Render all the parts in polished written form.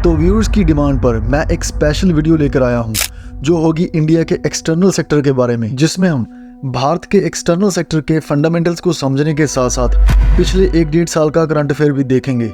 तो व्यूअर्स की डिमांड पर मैं एक स्पेशल वीडियो लेकर आया हूं जो होगी इंडिया के एक्सटर्नल सेक्टर के बारे में, जिसमें हम भारत के एक्सटर्नल सेक्टर के फंडामेंटल्स को समझने के साथ साथ पिछले 1-1.5 साल का करंट अफेयर भी देखेंगे।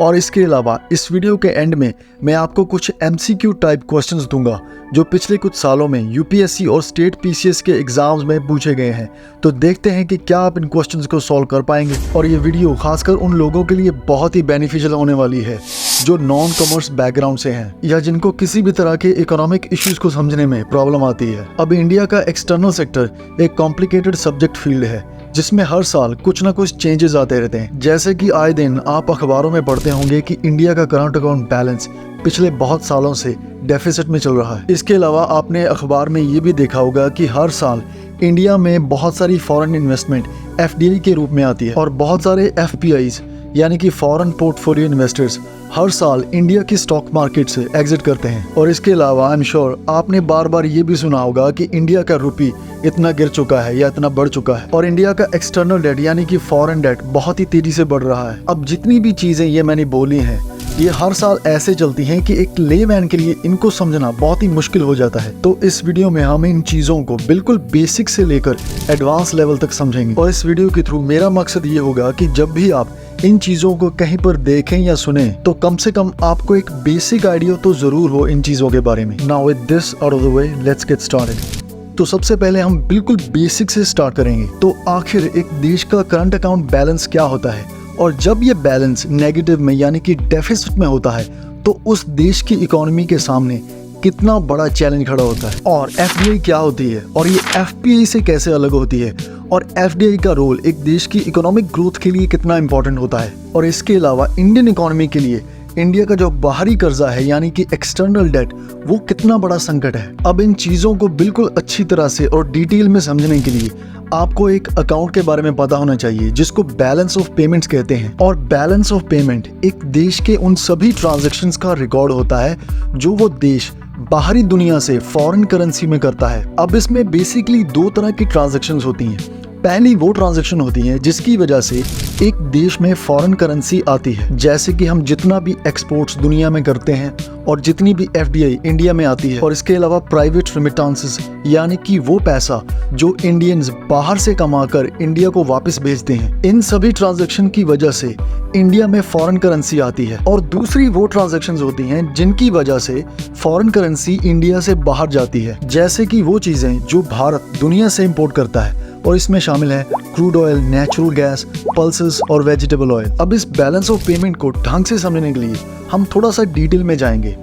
और इसके अलावा इस वीडियो के एंड में मैं आपको कुछ MCQ टाइप क्वेश्चंस दूंगा जो पिछले कुछ सालों में UPSC और स्टेट PCS के एग्जाम्स में पूछे गए हैं। तो देखते हैं कि क्या आप इन क्वेश्चंस को सॉल्व कर पाएंगे। और ये वीडियो खासकर उन लोगों के लिए बहुत ही बेनिफिशियल होने वाली है जो नॉन कॉमर्स बैकग्राउंड से हैं या जिनको किसी भी तरह के इकोनॉमिक इश्यूज को समझने में प्रॉब्लम आती है। अब इंडिया का एक्सटर्नल सेक्टर एक कॉम्प्लिकेटेड सब्जेक्ट फील्ड है जिसमें हर साल कुछ ना कुछ चेंजेस आते रहते हैं। जैसे कि आए दिन आप अखबारों में पढ़ते होंगे कि इंडिया का करंट अकाउंट बैलेंस पिछले बहुत सालों से डेफिसिट में चल रहा है। इसके अलावा आपने अखबार में ये भी देखा होगा कि हर साल इंडिया में बहुत सारी फॉरेन इन्वेस्टमेंट FDI के रूप में आती है और बहुत सारे FPIs यानी कि फॉरेन पोर्टफोलियो इन्वेस्टर्स हर साल इंडिया की स्टॉक मार्केट से एग्जिट करते हैं। और इसके अलावा आई एम श्योर आपने बार बार ये भी सुना होगा कि इंडिया का रुपी इतना गिर चुका है या इतना बढ़ चुका है और इंडिया का एक्सटर्नल डेट यानी कि फॉरेन डेट बहुत ही तेजी से बढ़ रहा है। अब जितनी भी चीजें ये मैंने बोली हैं ये हर साल ऐसे चलती हैं कि एक लेमैन के लिए इनको समझना बहुत ही मुश्किल हो जाता है। तो इस वीडियो में हम इन चीजों को बिल्कुल बेसिक से लेकर एडवांस लेवल तक समझेंगे। और इस वीडियो के थ्रू मेरा मकसद ये होगा कि जब भी आप इन चीजों को कहीं पर देखें या सुने तो कम से कम आपको एक बेसिक आइडिया तो जरूर हो इन चीजों के बारे में। Now with this out of the way let's get started. तो सबसे पहले हम बिल्कुल बेसिक से स्टार्ट करेंगे। तो आखिर एक देश का करंट अकाउंट बैलेंस क्या होता है और जब ये बैलेंस नेगेटिव में यानी कि डेफिसिट में होता है तो उस देश की इकोनॉमी के सामने कितना बड़ा चैलेंज खड़ा होता है। और FDI क्या होती है और ये FPI से कैसे अलग होती है और FDI का रोल एक देश की इकोनॉमिक ग्रोथ के लिए कितना इंपॉर्टेंट होता है। और इसके अलावा इंडियन इकोनॉमी के लिए इंडिया का जो बाहरी कर्जा है यानी कि एक्सटर्नल डेट वो कितना बड़ा संकट है। अब इन चीजों को बिल्कुल अच्छी तरह से और डिटेल में समझने के लिए आपको एक अकाउंट के बारे में पता होना चाहिए जिसको बैलेंस ऑफ पेमेंट्स कहते हैं। और बैलेंस ऑफ पेमेंट एक देश के उन सभी ट्रांजैक्शंस का रिकॉर्ड होता है जो वो देश बाहरी दुनिया से फॉरेन करेंसी में करता है। अब इसमें बेसिकली 2 तरह की ट्रांजैक्शंस होती हैं। पहली वो ट्रांजैक्शन होती है जिसकी वजह से एक देश में फॉरेन करेंसी आती है, जैसे कि हम जितना भी एक्सपोर्ट्स दुनिया में करते हैं और जितनी भी FDI इंडिया में आती है। और इसके अलावा प्राइवेट रेमिटेंसेस यानी कि वो पैसा जो इंडियंस बाहर से कमाकर इंडिया को वापस भेजते हैं। इन सभी ट्रांजैक्शन की वजह से इंडिया में फॉरेन करेंसी आती है। और दूसरी वो ट्रांजैक्शंस होती हैं जिनकी वजह से फॉरेन करेंसी इंडिया से बाहर जाती है, जैसे कि वो चीजें जो भारत दुनिया से इंपोर्ट करता है और इसमें शामिल है crude oil, natural gas, pulses और वेजिटेबल ऑयल। अब इस बैलेंस ऑफ पेमेंट को ढंग से समझने के लिए हम थोड़ा सा डिटेल में जाएंगे।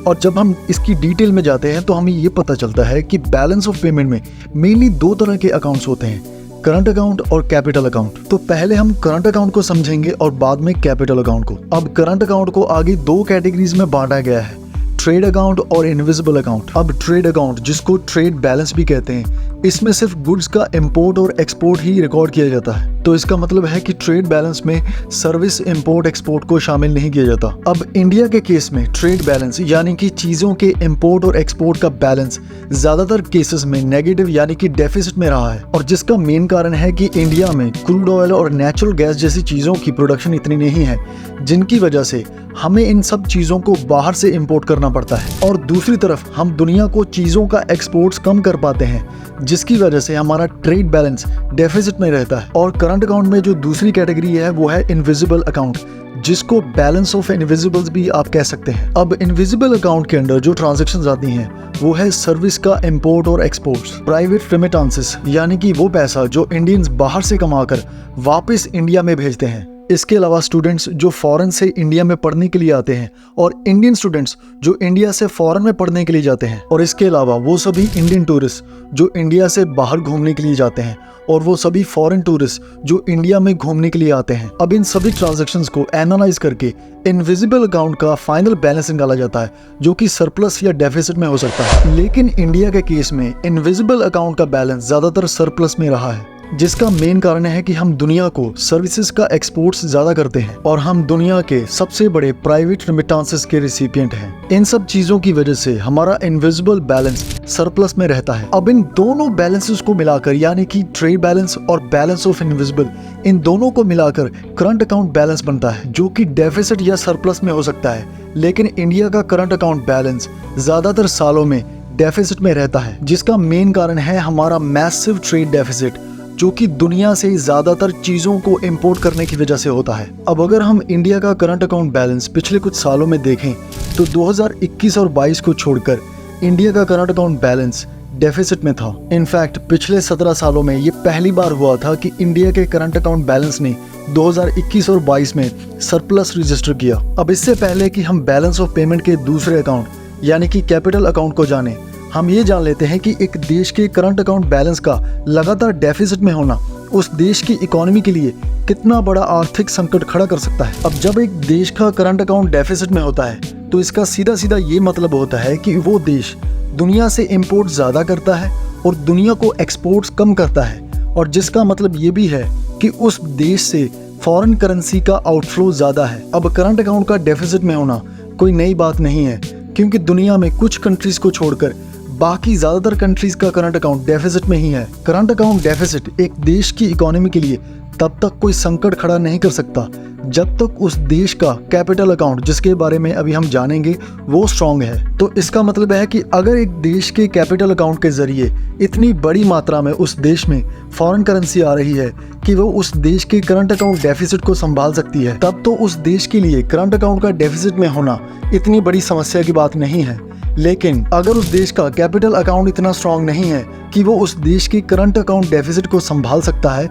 और जब हम इसकी डिटेल में जाते हैं तो हमें ये पता चलता है कि बैलेंस ऑफ पेमेंट में मेनली 2 तरह के अकाउंट्स होते हैं, करंट अकाउंट और कैपिटल अकाउंट। तो पहले हम करंट अकाउंट को समझेंगे और बाद में कैपिटल अकाउंट को। अब करंट अकाउंट को आगे 2 कैटेगरीज में बांटा गया है, ट्रेड अकाउंट और इनविजिबल अकाउंट। अब ट्रेड अकाउंट जिसको ट्रेड बैलेंस भी कहते हैं, इसमें सिर्फ गुड्स का इंपोर्ट और एक्सपोर्ट ही रिकॉर्ड किया जाता है। तो इसका मतलब है कि ट्रेड बैलेंस में सर्विस इंपोर्ट एक्सपोर्ट को शामिल नहीं किया जाता। अब इंडिया के केस में ट्रेड बैलेंस यानी कि चीजों के इंपोर्ट और एक्सपोर्ट का बैलेंस ज्यादातर केसेस में नेगेटिव यानी कि डेफिसिट में रहा है। और जिसका मेन कारण है कि इंडिया में क्रूड ऑयल और नेचुरल गैस जैसी चीजों की प्रोडक्शन इतनी नहीं है, जिनकी वजह से हमें इन सब चीजों को बाहर से इंपोर्ट करना पड़ता है। और दूसरी तरफ हम दुनिया को चीजों का एक्सपोर्ट्स कम कर पाते हैं, जिसकी वजह से हमारा ट्रेड बैलेंस डेफिसिट में रहता है। और करंट अकाउंट में जो दूसरी कैटेगरी है वो है इनविजिबल अकाउंट, जिसको बैलेंस ऑफ इनविजिबल्स भी आप कह सकते हैं। अब इनविजिबल अकाउंट के अंदर जो ट्रांजैक्शंस आती हैं वो है सर्विस का इंपोर्ट और एक्सपोर्ट्स, प्राइवेट रेमिटेंसेस यानी कि वो पैसा जो इंडियंस बाहर से कमाकर वापस इंडिया में भेजते हैं। इसके अलावा स्टूडेंट्स जो फॉरेन से इंडिया में पढ़ने के लिए आते हैं और इंडियन स्टूडेंट्स जो इंडिया से फॉरेन में पढ़ने के लिए जाते हैं। और इसके अलावा वो सभी इंडियन टूरिस्ट जो इंडिया से बाहर घूमने के लिए जाते हैं और वो सभी फॉरेन टूरिस्ट जो इंडिया में घूमने के लिए आते हैं। अब इन सभी ट्रांजैक्शंस को एनालाइज करके इनविजिबल अकाउंट का फाइनल बैलेंस निकाला जाता है जो कि सरप्लस या डेफिसिट में हो सकता है। लेकिन इंडिया के केस में इनविजिबल अकाउंट का बैलेंस ज्यादातर सरप्लस में रहा है। जिसका मेन कारण है कि हम दुनिया को सर्विसेज का एक्सपोर्ट्स ज्यादा करते हैं और हम दुनिया के सबसे बड़े प्राइवेट रेमिटेंसेस के रिसिपिएंट हैं। इन सब चीजों की वजह से हमारा इनविजिबल बैलेंस सरप्लस में रहता है। अब इन दोनों बैलेंसेस को मिलाकर, यानी कि ट्रेड बैलेंस और बैलेंस ऑफ इनविजिबल, इन दोनों को मिलाकर करंट अकाउंट बैलेंस बनता है, जो कि डेफिसिट या सरप्लस में हो सकता है। लेकिन इंडिया का करंट अकाउंट बैलेंस ज्यादातर सालों में डेफिसिट में रहता है, जिसका मेन कारण है हमारा मैसिव ट्रेड डेफिसिट, जो कि दुनिया से ज्यादातर चीजों को इंपोर्ट करने की वजह से होता है। अब अगर हम इंडिया का करंट अकाउंट बैलेंस पिछले कुछ सालों में देखें तो 2021 और 22 को छोड़कर इंडिया का करंट अकाउंट बैलेंस डेफिसिट में था। इनफैक्ट पिछले 17 सालों में ये पहली बार हुआ था कि इंडिया के करंट अकाउंट बैलेंस ने 2021 और 22 में सरप्लस रजिस्टर किया। अब इससे पहले कि हम बैलेंस ऑफ पेमेंट के दूसरे अकाउंट यानी कि कैपिटल अकाउंट को जाने, हम ये जान लेते हैं कि एक देश के करंट अकाउंट बैलेंस का लगातार डेफिसिट में होना उस देश की इकोनॉमी के लिए कितना बड़ा आर्थिक संकट खड़ा कर सकता है। अब जब एक देश का करंट अकाउंट डेफिसिट में होता है तो इसका सीधा सीधा ये मतलब होता है कि वो देश दुनिया से इंपोर्ट ज़्यादा करता है और दुनिया को एक्सपोर्ट्स कम करता है, और जिसका मतलब ये भी है कि उस देश से फॉरेन करेंसी का आउटफ्लो ज़्यादा है। अब करंट अकाउंट का डेफिसिट में होना कोई नई बात नहीं है, क्योंकि दुनिया में कुछ कंट्रीज को छोड़कर बाकी ज्यादातर कंट्रीज का करंट अकाउंट डेफिसिट में ही है। करंट अकाउंट डेफिसिट एक देश की इकोनॉमी के लिए तब तक कोई संकट खड़ा नहीं कर सकता जब तक उस देश का कैपिटल अकाउंट, जिसके बारे में अभी हम जानेंगे, वो स्ट्रांग है। तो इसका मतलब है कि अगर एक देश के कैपिटल अकाउंट के जरिए इतनी बड़ी मात्रा में उस देश में फॉरेन करेंसी आ रही है कि वो उस देश के करंट अकाउंट डेफिसिट को संभाल सकती है, तब तो उस देश के लिए करंट अकाउंट का डेफिसिट में होना इतनी बड़ी समस्या की बात नहीं है। लेकिन अगर उस देश का कैपिटल अकाउंट इतना स्ट्रांग नहीं है कि वो उस देश के करंट अकाउंट डेफिसिट को संभाल सकता है,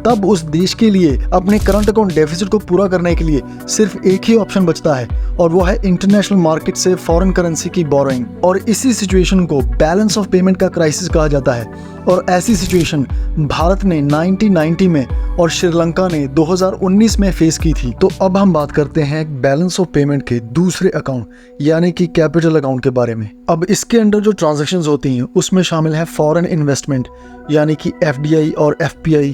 तब उस देश के लिए अपने करंट अकाउंट डेफिसिट को पूरा करने के लिए सिर्फ एक ही ऑप्शन बचता है, और वो है इंटरनेशनल मार्केट से फॉरेन करेंसी की बोरोइंग। और इसी सिचुएशन को बैलेंस ऑफ पेमेंट का क्राइसिस कहा जाता है, और ऐसी सिचुएशन भारत ने 1990 में और श्रीलंका ने 2019 में फेस की थी। तो अब हम बात करते हैं बैलेंस ऑफ पेमेंट के दूसरे अकाउंट यानी कि कैपिटल अकाउंट के बारे में। अब इसके अंदर जो ट्रांजैक्शंस होती हैं उसमें शामिल है फॉरेन इन्वेस्टमेंट यानी कि FDI और FPI,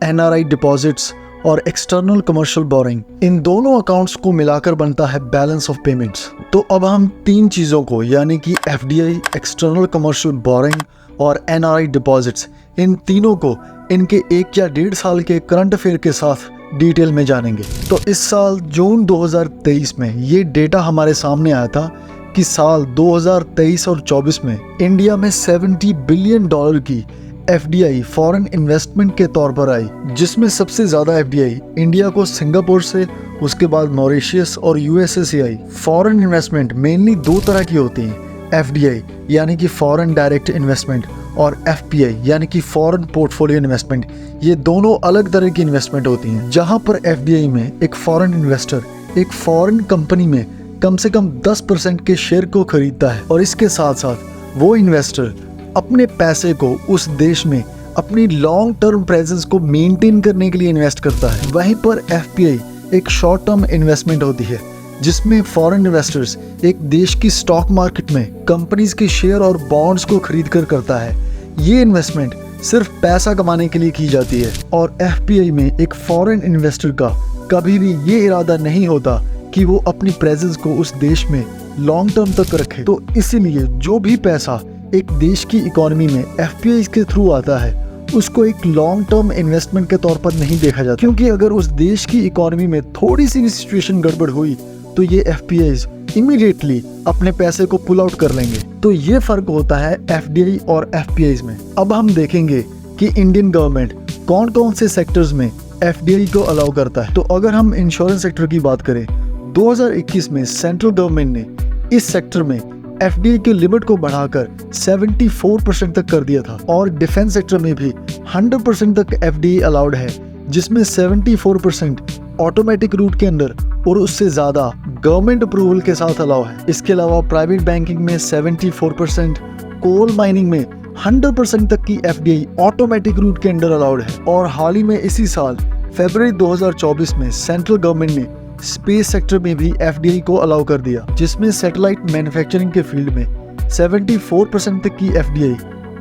NRI डिपॉजिट्स और एक्सटर्नल कमर्शियल बोरिंग। इन दोनों अकाउंट्स को मिलाकर बनता है बैलेंस ऑफ पेमेंट्स। तो अब हम तीन चीज़ों को यानी कि FDI, एक्सटर्नल कमर्शियल बोरिंग और NRI डिपॉजिट्स, इन तीनों को इनके 1 या 1.5 साल के करंट अफेयर के साथ डिटेल में जानेंगे। तो इस साल जून 2023 में ये डेटा हमारे सामने आया था कि साल 2023 और 24 में इंडिया में $70 बिलियन की FDI फॉरेन इन्वेस्टमेंट के तौर पर आई, जिसमें सबसे ज़्यादा FDI इंडिया को सिंगापुर से, उसके बाद मॉरिशियस और USA से आई। फॉरेन इन्वेस्टमेंट मेनली दो तरह की होती हैं, FDI यानी कि फॉरेन डायरेक्ट इन्वेस्टमेंट और FPI यानी कि फॉरेन पोर्टफोलियो इन्वेस्टमेंट। ये दोनों अलग तरह की इन्वेस्टमेंट होती हैं, जहां पर FDI में एक फॉरेन इन्वेस्टर एक फॉरेन कंपनी में कम से कम 10% के शेयर को खरीदता है, और इसके साथ साथ वो इन्वेस्टर अपने पैसे को उस देश में अपनी लॉन्ग टर्म प्रेजेंस को मेंटेन करने के लिए इन्वेस्ट करता है। वहीं पर FPI एक शॉर्ट टर्म इन्वेस्टमेंट होती है, जिसमें फॉरेन इन्वेस्टर्स एक देश की स्टॉक मार्केट में कंपनीज के शेयर और बॉन्ड्स को खरीद कर करता है। ये इन्वेस्टमेंट सिर्फ पैसा कमाने के लिए की जाती है, और FPI में एक फॉरेन इन्वेस्टर का कभी भी ये इरादा नहीं होता कि वो अपनी प्रेजेंस को उस देश में लॉन्ग टर्म तक रखे। तो इसीलिए जो भी पैसा एक देश की इकोनॉमी में FPI के थ्रू आता है, उसको एक लॉन्ग टर्म इन्वेस्टमेंट के तौर पर नहीं देखा जाता, क्योंकि अगर उस देश की इकोनॉमी में थोड़ी सी सिचुएशन गड़बड़ हुई तो ये FPIs इमीडिएटली अपने पैसे को पुल आउट कर लेंगे। तो ये फर्क होता है FDI और FPIs में। अब हम देखेंगे कि इंडियन गवर्नमेंट कौन कौन से सेक्टर्स में FDI को अलाउ करता है। तो अगर हम इंश्योरेंस सेक्टर की बात करें, 2021 में सेंट्रल गवर्नमेंट ने इस सेक्टर में FDI के लिमिट को बढ़ाकर 74% तक कर दिया था, और डिफेंस सेक्टर में भी 100% तक FDI अलाउड है, जिसमें 74% ऑटोमेटिक रूट के अंदर और उससे ज़्यादा गवर्नमेंट अप्रूवल के साथ अलाउ है। इसके अलावा प्राइवेट बैंकिंग में 74%, कोल माइनिंग में 100% तक की FDI ऑटोमेटिक रूट के अंदर अलाउड है। और हाल ही में इसी साल फरवरी 2024 में सेंट्रल गवर्नमेंट ने स्पेस सेक्टर में भी FDI को अलाउ कर दिया, जिसमें सैटेलाइट मैन्युफैक्चरिंग के फील्ड में 74% तक की FDI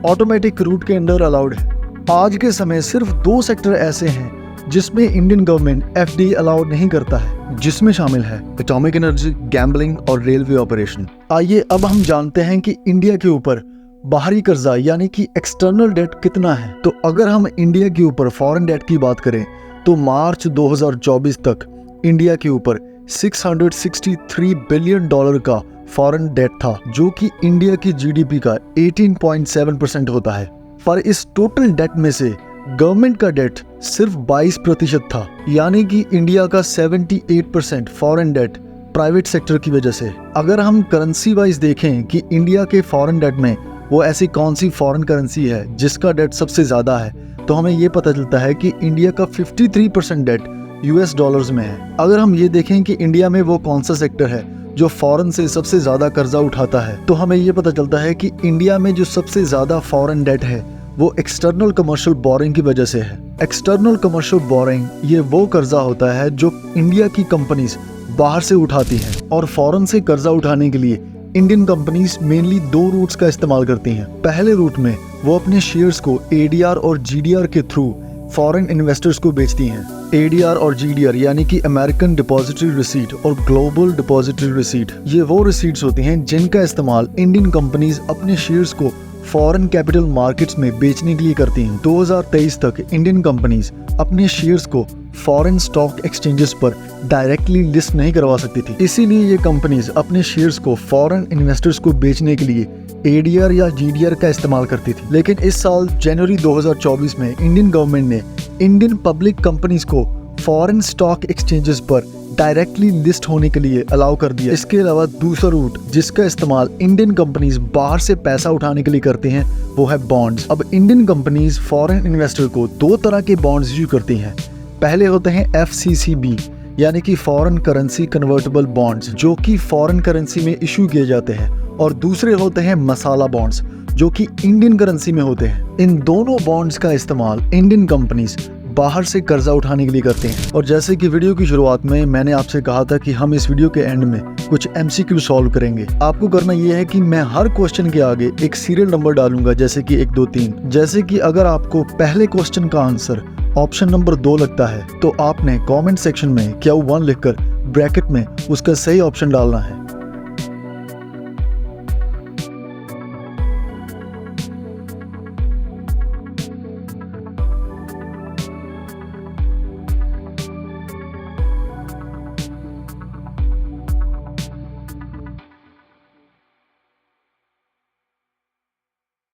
ऑटोमेटिक रूट के अंदर अलाउड है। आज के समय सिर्फ 2 सेक्टर ऐसे हैं जिसमें इंडियन गवर्नमेंट एफडीआई अलाउ नहीं करता है, जिसमें शामिल है एटॉमिक एनर्जी, गैम्बलिंग और रेलवे ऑपरेशन। आइए अब हम जानते हैं कि इंडिया के ऊपर बाहरी कर्जा यानी कि एक्सटर्नल डेट कितना है। तो अगर हम इंडिया के ऊपर फॉरेन डेट की बात करें तो मार्च 2024 तक इंडिया के ऊपर $663 बिलियन का फॉरेन डेट था, जो कि इंडिया की जीडीपी का 18.7% होता है। पर इस टोटल डेट में से गवर्नमेंट का डेट सिर्फ 22% था, यानी कि इंडिया का 78% फॉरेन डेट प्राइवेट सेक्टर की वजह से। अगर हम करेंसी वाइज देखें कि इंडिया के फॉरेन डेट में वो ऐसी कौन सी फॉरेन करेंसी है जिसका डेट सबसे ज़्यादा है, तो हमें ये पता चलता है कि इंडिया का 53% डेट यूएस डॉलर्स में है। अगर हम ये देखें कि इंडिया में वो कौन सा सेक्टर है जो फॉरेन से सबसे ज़्यादा कर्जा उठाता है, तो हमें ये पता चलता है कि इंडिया में जो सबसे ज़्यादा फॉरेन डेट है वो एक्सटर्नल कमर्शियल बोरिंग की वजह से है। एक्सटर्नल कमर्शियल बोरिंग ये वो कर्जा होता है जो इंडिया की कंपनीज बाहर से उठाती हैं, और फॉरेन से कर्जा उठाने के लिए इंडियन कंपनीज मेनली 2 रूट्स का इस्तेमाल करती हैं। पहले रूट में वो अपने शेयर्स को एडीआर और जीडीआर के थ्रू फॉरेन इन्वेस्टर्स को बेचती हैं। एडीआर और जीडीआर यानी कि अमेरिकन डिपॉजिटरी रिसीट और ग्लोबल डिपॉजिटरी रिसीट, ये वो रिसीट्स होती हैं जिनका इस्तेमाल इंडियन कंपनीज अपने शेयर्स को फॉरेन कैपिटल मार्केट्स में बेचने के लिए करती हैं। 2023 तक इंडियन कंपनीज अपने शेयर्स को फॉरेन स्टॉक एक्सचेंजेस पर डायरेक्टली लिस्ट नहीं करवा सकती थी, इसीलिए ये कंपनीज अपने शेयर्स को फॉरेन इन्वेस्टर्स को बेचने के लिए एडीआर या जीडीआर का इस्तेमाल करती थी। लेकिन इस साल जनवरी 2024 में इंडियन गवर्नमेंट ने इंडियन पब्लिक कंपनीज को फॉरेन स्टॉक एक्सचेंजेस पर डायरेक्टली लिस्ट होने के लिए अलाउ कर दिया। इसके अलावा दूसरा रूट जिसका इस्तेमाल इंडियन कंपनीज बाहर से पैसा उठाने के लिए करते हैं वो है बॉन्ड्स। अब इंडियन कंपनीज फॉरेन इन्वेस्टर को 2 तरह के बॉन्ड्स इशू करती हैं। पहले होते हैं FCCB यानी कि फॉरेन करेंसी कन्वर्टेबल बॉन्ड्स, जो कि फॉरेन करेंसी में इशू किए जाते हैं, और दूसरे होते हैं मसाला बॉन्ड्स जो कि इंडियन करेंसी में होते हैं। इन दोनों बॉन्ड्स का इस्तेमाल इंडियन कंपनीज बाहर से कर्जा उठाने के लिए करते हैं। और जैसे कि वीडियो की शुरुआत में मैंने आपसे कहा था कि हम इस वीडियो के एंड में कुछ MCQ सॉल्व करेंगे। आपको करना यह है कि मैं हर क्वेश्चन के आगे एक सीरियल नंबर डालूंगा, जैसे कि 1 2 3। जैसे कि अगर आपको पहले क्वेश्चन का आंसर ऑप्शन नंबर 2 लगता है तो आपने कमेंट सेक्शन में Q1 लिखकर ब्रैकेट में उसका सही ऑप्शन डालना है।